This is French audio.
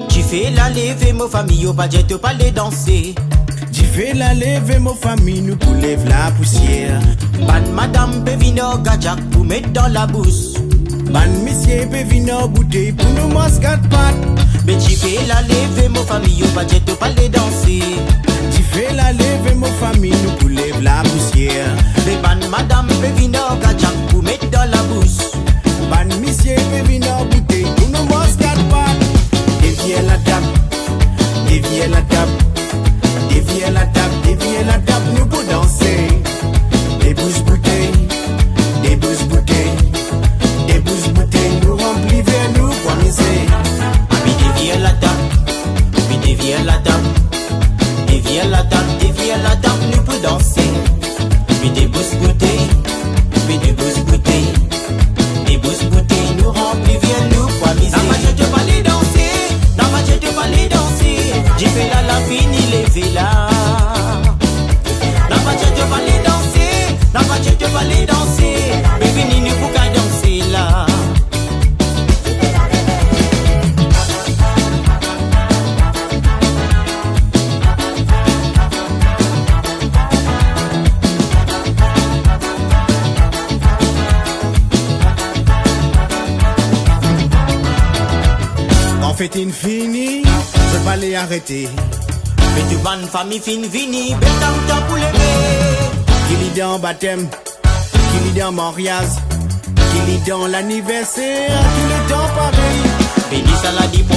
Tu fais la levée, mon famille, au pas de pas les danser. Tu fais la levée, mon famille, nous pour lève la poussière. Ban madame peut venir gadjak pour mettre dans la bouche. Ban monsieur peut venir bouteille pour nous mascat pat. Mais tu fais la levée, mon famille, au pas de pas les danser. Tu fais la levée, mon famille, nous pour lève la poussière. Mais ban madame peut venir gadjak pour mettre dans la bouche. Ban monsieur peut venir bouteille pour nous mascat pat. Déviens la table, déviens la table. Déviens la table, nous pour danser. Des bouches bouteilles, des bouches bouteilles, des bouches bouteilles, nous remplis vers nous pour miser. Puis déviens la table, puis déviens la table. Déviens la table, nous pour danser. Puis des bouches bouteilles, puis des bouches bouteilles. Des bouches bouteilles, nous remplis vers nous pour miser. Dans ma tête, je vais aller danser. Dans ma tête, je vais aller danser. J'ai fait la fini, les là. Dans ma tête, je vais aller danser. Dans ma tête, je vais aller danser. Mais fini, nous pour danser là. En fait, une finie, je vais pas les arrêter. Mais tu bonne famille fin vini, bel temps pour lever. Qu'il y dans baptême, qu'il y dans mariage, qu'il y dans l'anniversaire, tout le temps pareil. Bénis ça la dit pour